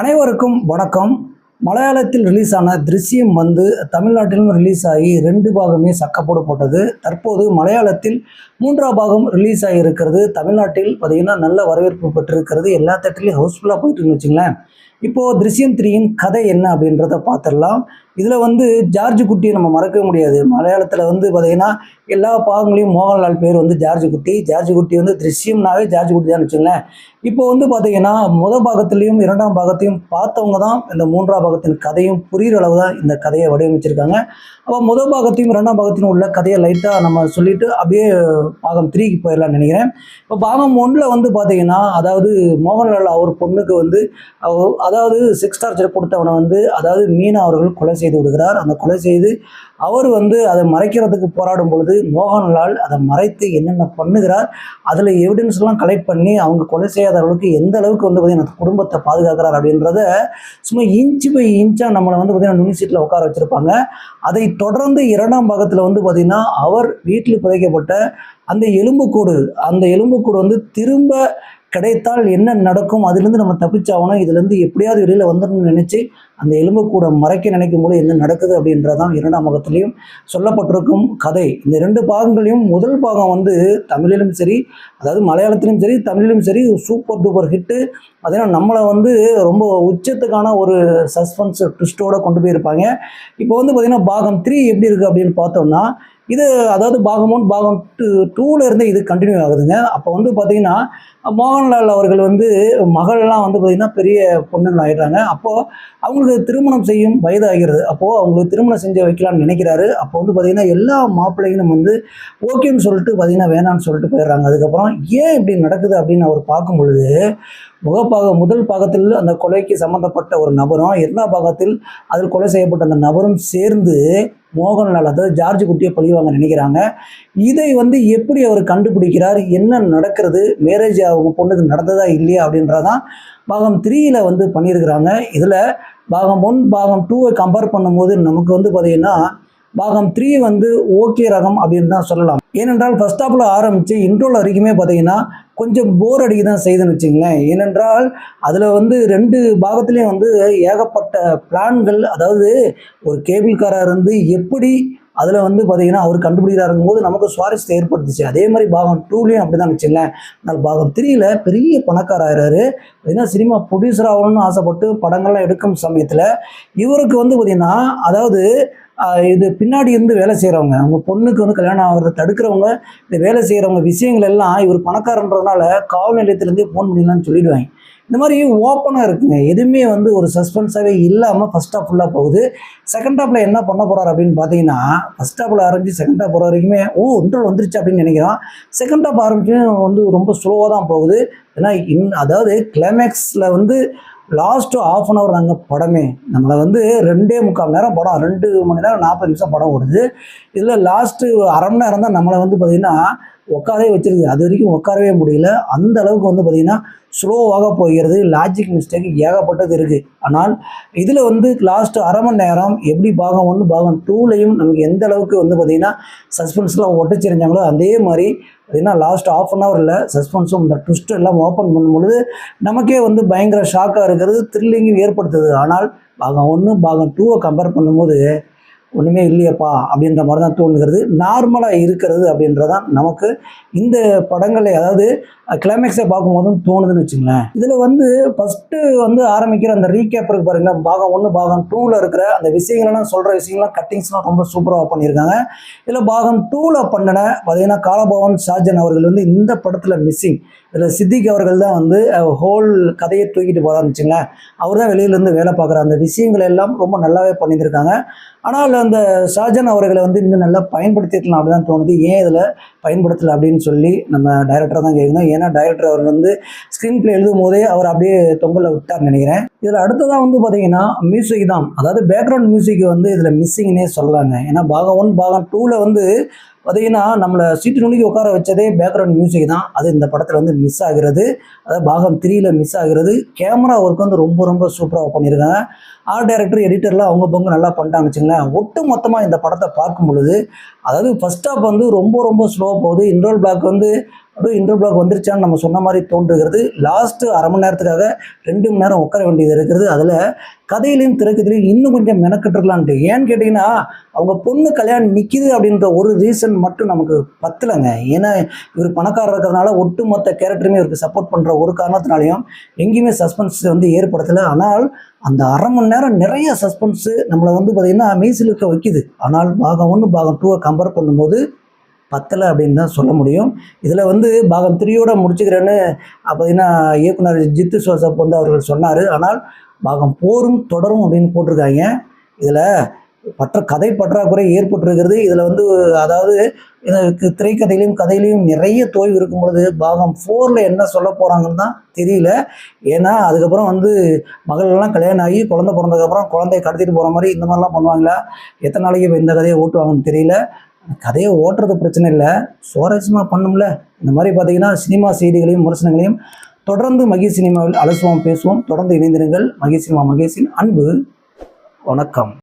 அனைவருக்கும் வணக்கம். மலையாளத்தில் ரிலீஸ் ஆன திருஷ்யம் வந்து தமிழ்நாட்டிலும் ரிலீஸ் ஆகி 2 பாகமே சக்கப்போடு போட்டது. தற்போது மலையாளத்தில் 3ஆம் பாகம் ரிலீஸ் ஆகியிருக்கிறது. தமிழ்நாட்டில் பார்த்திங்கன்னா நல்ல வரவேற்பு பெற்றிருக்கிறது. எல்லா தேட்டர்லையும் ஹவுஸ்ஃபுல்லாக போயிட்டுன்னு வச்சுங்களேன். இப்போது திருஷ்யம் 3யின் கதை என்ன அப்படின்றத பார்த்துடலாம். இதில் வந்து ஜார்ஜ் குட்டியை நம்ம மறக்கவே முடியாது. மலையாளத்தில் வந்து பார்த்திங்கன்னா எல்லா பாகங்களையும் மோகன்லால் பேர் வந்து ஜார்ஜ் குட்டி வந்து திருஷ்யம்னாவே ஜார்ஜ் குட்டி தான் வச்சுங்களேன். இப்போ வந்து பார்த்திங்கன்னா முதல் பாகத்திலையும் 2ஆம் பாகத்தையும் பார்த்தவங்க தான் இந்த 3ஆம் பாகத்தின் கதையும் புரிகிற அளவு தான் இந்த கதையை வடிவமைச்சிருக்காங்க. அப்போ முதல் பாகத்தையும் 2ஆம் பாகத்தையும் உள்ள கதையை லைட்டாக நம்ம சொல்லிவிட்டு அப்படியே பாகம் 3க்கு போயிடலாம்னு நினைக்கிறேன். இப்போ பாகம் 1ல் வந்து பார்த்திங்கன்னா அதாவது மோகன்லால் அவர் பொண்ணுக்கு வந்து அதாவது செக்ஸ் டார்ச்சர் கொடுத்தவனை வந்து அதாவது மீனா அவர்கள் கொலை செய்து விடுகிறார். அந்த கொலை செய்து அவர் வந்து அதை மறைக்கிறதுக்கு போராடும் பொழுது மோகன்லால் அதை மறைத்து என்னென்ன பண்ணுகிறார், அதில் எவிடன்ஸ்லாம் கலெக்ட் பண்ணி அவங்க கொலை செய்யாத அளவுக்கு எந்த அளவுக்கு வந்து பார்த்திங்கன்னா குடும்பத்தை பாதுகாக்கிறார் அப்படின்றத சும்மா இன்ச்சு பை இன்ச்சாக நம்மளை வந்து பார்த்திங்கன்னா நுனி சீட்டில் உட்கார வச்சுருப்பாங்க. அதை தொடர்ந்து 2ஆம் பாகத்தில் வந்து பார்த்திங்கன்னா அவர் வீட்டில் புதைக்கப்பட்ட அந்த எலும்புக்கூடு வந்து திரும்ப கிடைத்தால் என்ன நடக்கும், அதுலேருந்து நம்ம தப்பிச்சாகணும், இதுலேருந்து எப்படியாவது வெளியில் வந்துடணும்னு நினச்சி அந்த எலும்புக்கூட மறைக்க நினைக்கும் போது என்ன நடக்குது அப்படின்றதான் 2ஆம் பாகத்திலையும் சொல்லப்பட்டிருக்கும் கதை. இந்த 2 பாகங்களையும் முதல் பாகம் வந்து தமிழிலும் சரி, அதாவது மலையாளத்திலும் சரி தமிழிலும் சரி சூப்பர் டூப்பர் ஹிட்டு. பார்த்தீங்கன்னா நம்மளை வந்து ரொம்ப உச்சத்துக்கான ஒரு சஸ்பென்ஸ் ட்விஸ்ட்டோடு கொண்டு போயிருப்பாங்க. இப்போ வந்து பார்த்திங்கன்னா பாகம் 3 எப்படி இருக்குது அப்படின்னு பார்த்தோம்னா இது அதாவது பாகம் 1 பாகம் 2ல இருந்தே இது கண்டினியூ ஆகுதுங்க. அப்போ வந்து பார்த்திங்கன்னா மோகன்லால் அவர்கள் வந்து மகள்லாம் வந்து பார்த்திங்கன்னா பெரிய பொண்ணுங்கள் ஆகிடுறாங்க. அப்போது அவங்களுக்கு திருமணம் செய்யும் வயது ஆகிறது. அப்போது அவங்களுக்கு திருமணம் செஞ்சு வைக்கலாம்னு நினைக்கிறாரு. அப்போ வந்து பார்த்திங்கன்னா எல்லா மாப்பிள்ளைகளும் வந்து ஓகேன்னு சொல்லிட்டு பார்த்திங்கன்னா வேணான்னு சொல்லிட்டு போயிடுறாங்க. அதுக்கப்புறம் ஏன் இப்படி நடக்குது அப்படின்னு அவர் பார்க்கும் பொழுது முதல் பாகத்தில் அந்த கொலைக்கு சம்மந்தப்பட்ட ஒரு நபரும் 2ஆம் பாகத்தில் அதில் கொலை செய்யப்பட்ட அந்த நபரும் சேர்ந்து மோகன்லால் அதாவது ஜார்ஜ் குட்டியை பழிவாங்க நினைக்கிறாங்க. இதை வந்து எப்படி அவர் கண்டுபிடிக்கிறார், என்ன நடக்கிறது, மேரேஜ் அவங்க பொண்ணுக்கு நடந்ததா இல்லையா அப்படின்றதான் பாகம் 3ல் வந்து பண்ணியிருக்கிறாங்க. இதில் பாகம் 1 பாகம் 2வை கம்பேர் பண்ணும்போது நமக்கு வந்து பார்த்திங்கன்னா பாகம் 3 வந்து ஓகே ரகம் அப்படின்னு தான் சொல்லலாம். ஏனென்றால் ஃபர்ஸ்ட் ஹாஃபில் ஆரம்பித்து இன்ட்ரோல் வரைக்குமே பார்த்திங்கன்னா கொஞ்சம் போர் அடிக்க தான் செய்துன்னு வச்சுங்களேன். ஏனென்றால் அதில் வந்து 2 பாகத்துலேயும் வந்து ஏகப்பட்ட பிளான்கள், அதாவது ஒரு கேபிள்காரர் இருந்து எப்படி அதில் வந்து பார்த்திங்கன்னா அவர் கண்டுபிடிக்கிறாருங்கும் போது நமக்கு சுவாரஸ்யத்தை ஏற்படுத்துச்சு. அதே மாதிரி பாகம் 2லேயும் அப்படி தான் வச்சுங்களேன். ஆனால் பாகம் 3ல் பெரிய பணக்காராகிறாரு. பார்த்திங்கன்னா சினிமா ப்ரொடியூசர் ஆகணும்னு ஆசைப்பட்டு படங்கள்லாம் எடுக்கும் சமயத்தில் இவருக்கு வந்து பார்த்திங்கன்னா அதாவது இது பின்னாடி இருந்து வேலை செய்கிறவங்க, அவங்க பொண்ணுக்கு வந்து கல்யாணம் ஆகிறத தடுக்கிறவங்க, இந்த வேலை செய்கிறவங்க விஷயங்கள் எல்லாம் இவர் பணக்காரன்றதுனால காவல் நிலையத்திலேருந்தே ஃபோன் பண்ணிடலான்னு சொல்லிடுவாங்க. இந்த மாதிரி ஓப்பனாக இருக்குங்க. எதுவுமே வந்து ஒரு சஸ்பென்ஸாகவே இல்லாமல் ஃபஸ்ட் ஹாஃப் ஃபுல்லாக போகுது. செகண்ட் ஹாஃபில் என்ன பண்ண போகிறார் அப்படின்னு பார்த்தீங்கன்னா ஃபஸ்ட் ஹாஃபில் ஆரம்பித்து செகண்ட் ஹாஃப் போகிற வரைக்குமே இன்ட்ரோல் வந்துருச்சு அப்படின்னு நினைக்கிறோம். செகண்ட் ஹாஃப் ஆரம்பிச்சு வந்து ரொம்ப ஸ்லோவாக தான் போகுது. ஏன்னா அதாவது கிளைமேக்ஸில் வந்து லாஸ்ட்டு 1/2 அன் ஹவர் தாங்க படமே. நம்மளை வந்து 2.25 மணி நேரம் படம், 2 மணி நேரம் 40 நிமிஷம் படம் ஓடுது. இதில் லாஸ்ட்டு அரை மணி நேரம் தான் நம்மளை வந்து பார்த்திங்கன்னா உட்காரவே வச்சிருக்கு. அது வரைக்கும் உட்காரவே முடியல. அந்த அளவுக்கு வந்து பார்த்திங்கன்னா ஸ்லோவாக போகிறது. லாஜிக் மிஸ்டேக் ஏகப்பட்டது இருக்குது. ஆனால் இதில் வந்து லாஸ்ட்டு அரை மணி நேரம் எப்படி பாகம் 1 பாகம் 2லையும் நமக்கு எந்த அளவுக்கு வந்து பார்த்திங்கன்னா சஸ்பென்ஸ்லாம் ஒட்டச்சிருந்தாங்களோ அதே மாதிரி பார்த்திங்கன்னா லாஸ்ட் 1/2 அன் ஹவரில் சஸ்பென்ஸும் இந்த ட்விஸ்ட் எல்லாம் ஓப்பன் பண்ணும்பொழுது நமக்கே வந்து பயங்கர ஷாக்காக இருக்கிறது, த்ரில்லிங்கும் ஏற்படுத்துது. ஆனால் பாகம் 1 பாகம் 2வை கம்பேர் பண்ணும்போது ஒன்றுமே இல்லையப்பா அப்படின்ற மாதிரி தான் தோணுகிறது. நார்மலாக இருக்கிறது அப்படின்றதான் நமக்கு இந்த படங்களை அதாவது கிளைமேக்ஸை பார்க்கும்போதும் தோணுதுன்னு வச்சுங்களேன். இதில் வந்து ஃபஸ்ட்டு வந்து ஆரம்பிக்கிற அந்த ரீகேப் இருக்கு பாருங்களா, பாகம் 1 பாகம் 2ல் இருக்கிற அந்த விஷயங்கள்லாம் சொல்கிற விஷயங்கள்லாம் கட்டிங்ஸ்லாம் ரொம்ப சூப்பராக பண்ணியிருக்காங்க. இதில் பாகம் 2ல் பண்ணின பார்த்திங்கன்னா காலபவன் ஷாஜன் அவர்கள் வந்து இந்த படத்தில் மிஸ்ஸிங். இதில் சித்திக் அவர்கள் தான் வந்து ஹோல் கதையை தூக்கிட்டு போகிறான்னு வச்சுங்களேன். அவர் தான் வெளியிலேருந்து வேலை பார்க்குற அந்த விஷயங்கள் எல்லாம் ரொம்ப நல்லாவே பண்ணியிருக்காங்க. ஆனால் அந்த ஷாஜன் அவர்களை வந்து இன்னும் நல்லா பயன்படுத்திக்கலாம் அப்படி தான் தோணுது. ஏன் இதில் பயன்படுத்தலை அப்படின்னு சொல்லி நம்ம டைரக்டரை தான் கேட்கணும். ஏன்னா டைரக்டர் அவர் வந்து ஸ்க்ரீன் பிளே எழுதும் போதே அவர் அப்படியே தொங்கலில் விட்டார்னு நினைக்கிறேன். இதில் அடுத்ததாக வந்து பார்த்திங்கன்னா மியூசிக் தான், அதாவது பேக்ரவுண்ட் மியூசிக் வந்து இதில் மிஸ்ஸிங்னே சொல்லலாங்க. ஏன்னா பாகம் 1 பாகம் 2ல் வந்து பார்த்திங்கன்னா நம்மளை சீட்டு நுணுக்கி உட்கார வச்சதே பேக்ரவுண்ட் மியூசிக் தான். அது இந்த படத்தில் வந்து மிஸ் ஆகிறது. அதாவது பாகம் 3ல் மிஸ் ஆகிறது. கேமரா ஒர்க் வந்து ரொம்ப ரொம்ப சூப்பராக பண்ணியிருக்காங்க. ஆர்ட் டைரக்டர் எடிட்டர்லாம் அவங்க பங்கு நல்லா பண்ணிட்டாங்க வச்சுங்களேன். ஒட்டு மொத்தமாக இந்த படத்தை பார்க்கும் பொழுது அதாவது ஃபஸ்ட் ஹாஃப் வந்து ரொம்ப ரொம்ப ஸ்லோவாக போகுது. இன்ட்ரோல் பிளாக் வந்து அப்படியே இன்டர்பிளாக் வந்துருச்சான்னு நம்ம சொன்ன மாதிரி தோன்றுகிறது. லாஸ்ட்டு அரை மணி நேரத்துக்காக 2 மணி நேரம் உட்கார வேண்டியது இருக்கிறது. அதில் கதையிலையும் திரைக்கதையிலையும் இன்னும் கொஞ்சம் மெனக்கட்டுருக்கலான்ட்டு. ஏன்னு கேட்டிங்கன்னா, அவங்க பொண்ணு கல்யாணம் நிற்கிது அப்படின்ற ஒரு ரீசன் மட்டும் நமக்கு பத்தலைங்க. ஏன்னா இவர் பணக்காரர் இருக்கிறதுனால ஒட்டுமொத்த கேரக்டருமே இவருக்கு சப்போர்ட் பண்ணுற ஒரு காரணத்தினாலையும் எங்கேயுமே சஸ்பென்ஸ் ஏற்படுத்தலை. ஆனால் அந்த அரை மணி நேரம் நிறைய சஸ்பென்ஸு நம்மளை பார்த்திங்கன்னா மெய்சிலிருக்க வைக்குது. ஆனால் பாகம் 1 பாகம் 2 கம்பேர் பண்ணும்போது பத்தலை அப்படின்னு தான் சொல்ல முடியும். இதில் பாகம் 3யோட முடிச்சுக்கிறேன்னு பார்த்தீங்கன்னா இயக்குனர் ஜித்து ஜோசப் அவர்கள் சொன்னார். ஆனால் பாகம் 4ம் தொடரும் அப்படின்னு போட்டிருக்காங்க. இதில் கதை பற்றாக்குறை ஏற்பட்டிருக்கிறது. இதில் அதாவது திரைக்கதையிலையும் கதையிலையும் நிறைய தோய்வு இருக்கும் பொழுது பாகம் 4ல் என்ன சொல்ல போகிறாங்கன்னு தான் தெரியல. ஏன்னா அதுக்கப்புறம் மகளெல்லாம் கல்யாணம் ஆகி குழந்தை பிறந்ததுக்கப்புறம் குழந்தைய கடத்திட்டு போகிற மாதிரி இந்த மாதிரிலாம் பண்ணுவாங்களா? எத்தனை நாளைக்கு இப்போ இந்த கதையை ஓட்டுவாங்கன்னு தெரியல. கதையை ஓட்டுறது பிரச்சனை இல்லை, சுவாரஸ்யமாக பண்ணும்ல. இந்த மாதிரி பார்த்தீங்கன்னா சினிமா செய்திகளையும் விமர்சனங்களையும் தொடர்ந்து மகேஷ் சினிமாவில் அலசுவோம், பேசுவோம். தொடர்ந்து இணைந்திருங்கள். மகேஷ் சினிமா மகேஷின் அன்பு வணக்கம்.